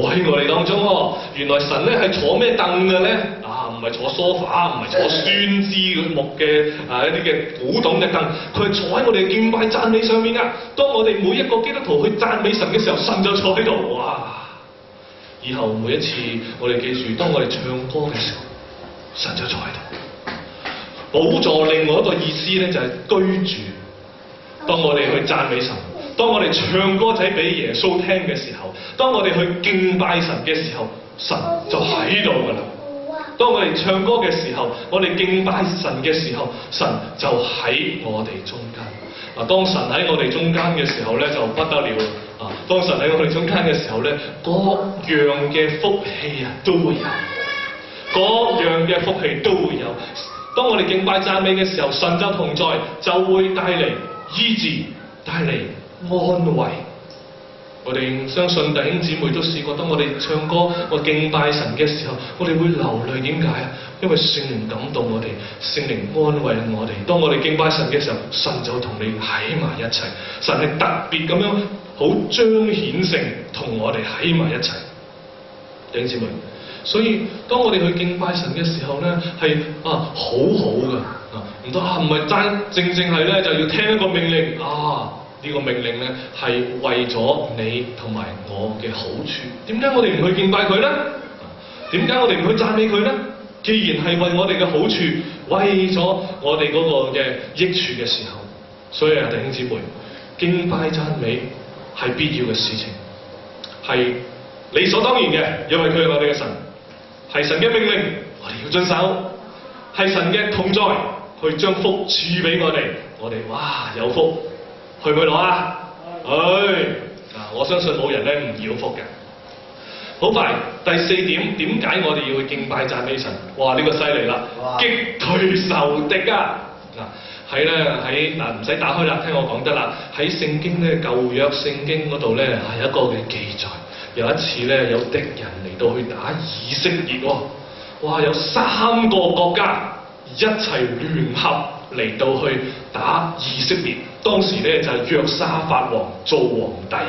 喺我哋當中喎。原來神咧係坐咩凳嘅咧？唔係坐梳化，唔係坐酸枝木嘅一啲嘅古董嘅凳，佢係坐喺我哋敬拜讚美上面噶。當我哋每一個基督徒去讚美神嘅時候，神就坐喺度。哇！以後每一次我哋記住，當我哋唱歌嘅時候，神就坐喺度。寶座另外一個意思咧就係居住。當我哋去讚美神，當我哋唱歌仔俾耶穌聽嘅時候，當我哋去敬拜神嘅時候，神就喺度噶啦。當我哋唱歌嘅時候，我哋敬拜神嘅時候，神就喺我哋中間。當神喺我哋中間嘅時候咧，就不得了啦！當神喺我哋中間嘅時候咧，各樣嘅福氣都會有，各樣嘅福氣都會有。當我哋敬拜讚美嘅時候，神就同在，就會帶嚟醫治，帶嚟安慰。我哋相信弟兄姊妹都試過，當我哋唱歌、我敬拜神嘅時候，我哋會流淚。點解啊？因為聖靈感動我哋，聖靈安慰我哋。當我哋敬拜神嘅時候，神就同你喺埋一齊。神係特別咁樣好彰顯性同我哋喺埋一齊。弟兄姊妹，所以當我哋去敬拜神嘅時候咧，係好好噶，唔得唔係正係咧就要聽一個命令呢個命令咧係為咗你同埋我嘅好處。點解我哋唔去敬拜佢咧？點解我哋唔去讚美佢咧？既然係為我哋嘅好處，為咗我哋嗰個嘅益處嘅時候，所以弟兄姊妹，敬拜讚美係必要嘅事情，係理所當然嘅，因為佢係我哋嘅神，係神嘅命令，我哋要遵守，係神嘅同在，去將福賜俾我哋，我哋哇有福。去唔去攞啊？我相信冇人咧唔要福嘅。好快，第四點，點解我哋要去敬拜讚美神？哇！呢個犀利啦，擊退仇敵啊！唔使打開啦，聽我講得啦。喺聖經咧舊約聖經嗰度咧係一個嘅記載，有一次咧有敵人嚟到去打以色列喎。哇！有3個國家一齊聯合嚟到去打以色列。當時咧就係約沙法王做皇帝嘅，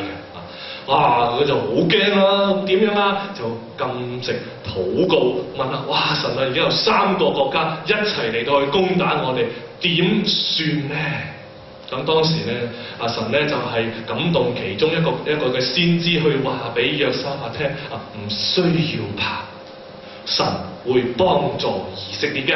佢就好驚啦，點樣啊？就禁食禱告，問啦，哇神啊！而家有3個國家一齊嚟到去攻打我哋，點算呢？咁當時咧，神咧就係感動其中一個嘅先知去話俾約沙法聽，唔需要怕，神會幫助以色列嘅。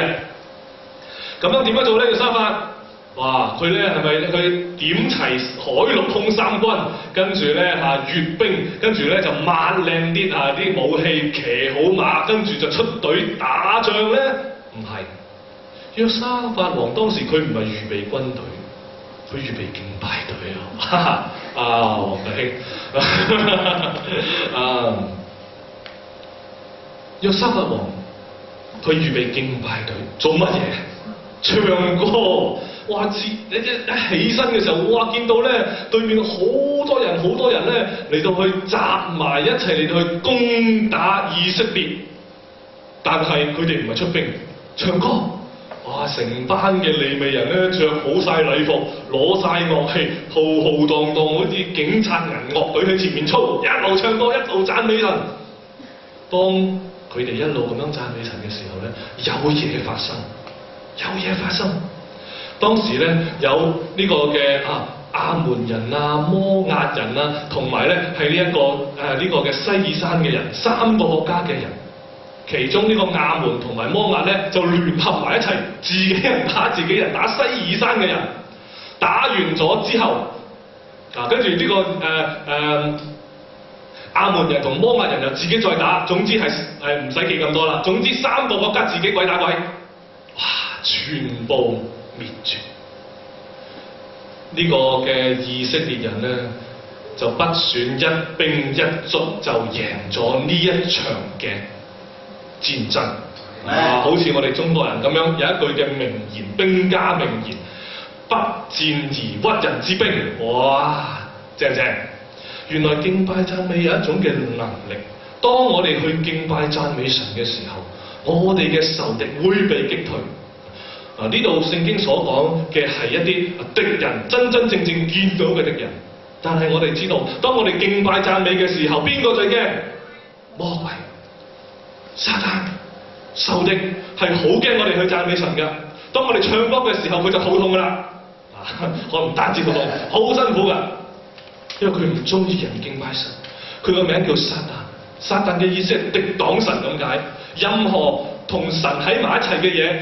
咁樣點樣做咧？約沙法？哇！佢咧係咪佢點齊海陸空3軍，跟住咧閱兵，跟住咧就抹靚啲啲武器，騎好馬，跟住就出隊打仗咧？唔係，約沙法王當時佢唔係預備軍隊，佢預備敬拜隊啊！黃弟兄，約沙法王佢預備敬拜隊做乜嘢？唱歌。哇！一起身嘅時候，哇！見到咧對面好多人咧嚟到去集埋一齊嚟到去攻打以色列，但係佢哋唔係出兵，唱歌。哇！成班嘅利未人咧着好晒禮服，攞晒樂器，浩浩蕩蕩，好似警察銀樂隊喺前面操，一路唱歌一路讚美神。當佢哋一路咁樣讚美神嘅時候咧，有嘢發生。當時咧有呢個嘅亞捫人摩押人同埋咧係呢個嘅西珥山嘅人，3個國家嘅人，其中呢個亞捫同埋摩押咧就聯合埋一齊，自己人打自己人，打西珥山嘅人。打完咗之後，跟住呢個亞捫人同摩押人又自己再打，總之係唔使記咁多啦。總之3個國家自己鬼打鬼，哇！全部滅絕。呢個嘅以色列人咧，就不選一兵一卒就贏咗呢一場嘅戰爭。好似我哋中國人咁樣有一句嘅名言，兵家名言：不戰而屈人之兵。哇！正。原來敬拜讚美有一種嘅能力。當我哋去敬拜讚美神嘅時候，我哋嘅仇敵會被擊退。呢度聖經所講嘅係一啲敵人，真正見到嘅敵人。但係我哋知道，當我哋敬拜讚美嘅時候，邊個最驚？魔鬼、撒旦、仇敵係好驚我哋去讚美神㗎。當我哋唱歌嘅時候，佢就肚痛㗎啦。我唔單止肚痛，好辛苦㗎，因為佢唔中意人敬拜神。佢個名叫撒旦，撒旦嘅意思係敵擋神咁解。任何同神喺埋一齊嘅嘢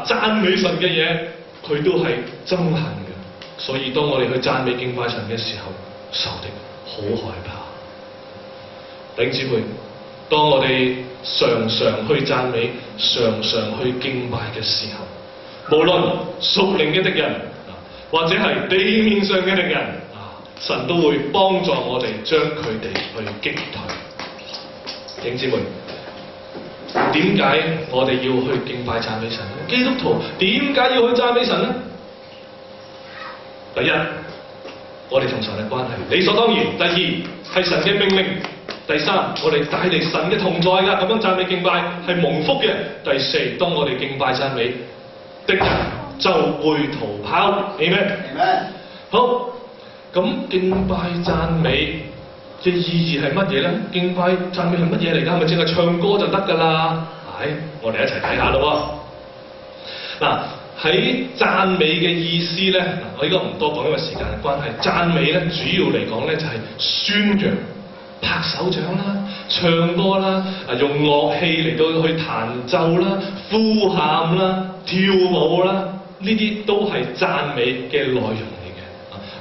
讚美神嘅嘢，佢都係憎恨嘅。所以當我哋去讚美敬拜神嘅時候，仇敵好害怕。弟兄姊妹，當我哋常常去讚美、常常去敬拜嘅時候，無論屬靈嘅敵人或者係地面上嘅敵人，神都會幫助我哋將佢哋去擊退。弟兄姊妹，點解我哋要去敬拜讚美神呢？基督徒點解要去讚美神呢？第一，我哋同神嘅關係理所當然；第二，係神嘅命令；第三，我哋帶嚟神嘅同在㗎，咁樣讚美敬拜係蒙福嘅；第四，當我哋敬拜讚美，敵人就會逃跑。Amen。好，咁敬拜讚美嘅意義係乜嘢咧？敬拜讚美係乜嘢嚟㗎？係咪淨係唱歌就得㗎啦？我哋一齊睇下咯喎。嗱，喺讚美嘅意思咧，我依家唔多講，因為時間嘅關係。讚美咧，主要嚟講咧就係宣揚、拍手掌啦、唱歌啦，用樂器嚟到去彈奏啦、呼喊啦、跳舞啦，呢啲都係讚美嘅內容。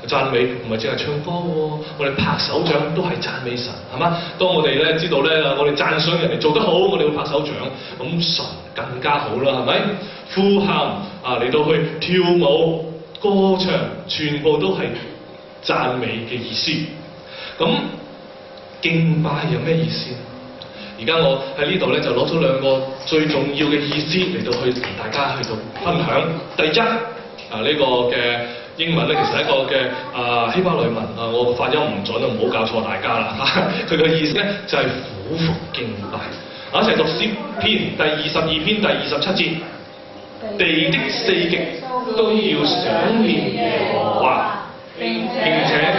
讚美唔係淨係唱歌喎，我哋拍手掌都係讚美神，係嘛？當我哋咧知道咧，我哋讚賞人哋做得好，我哋會拍手掌，咁神更加好啦，係咪？呼喊嚟到去跳舞、歌唱，全部都係讚美嘅意思。咁敬拜有咩意思？而家我喺呢度咧就攞咗兩個最重要嘅意思嚟到去同大家去到分享。第一呢個嘅英文咧其實係一個嘅希伯來文我發音唔準唔好教錯大家啦。佢嘅意思咧就係俯伏敬拜。一齊讀詩篇第22篇第27節，地的四極都要想念耶和華，並且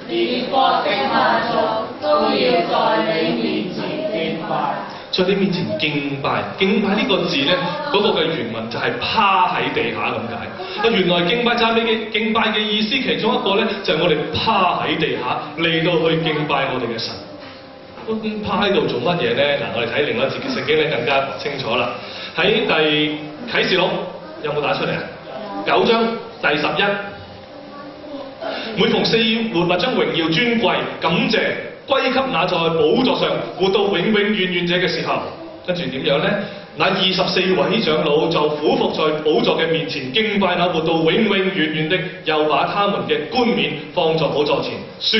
列國的萬族都要在你面前敬拜。在你面前敬拜，敬拜呢個字咧，嗰個嘅原文就係趴喺地下咁解。原來敬拜讚美嘅敬拜嘅意思，其中一個咧就係我哋趴喺地下嚟到去敬拜我哋嘅神。咁趴喺度做乜嘢咧？我哋睇另外一節嘅聖經咧更加清楚啦。喺第啟示錄有冇打出嚟啊？9章第11，每逢四活物將榮耀尊貴感謝歸給那在寶座上活到永永遠遠者嘅時候，跟住點樣呢？那24位長老就俯伏在寶座嘅面前敬拜那活到永永遠遠的，又把他們嘅冠冕放在寶座前，說：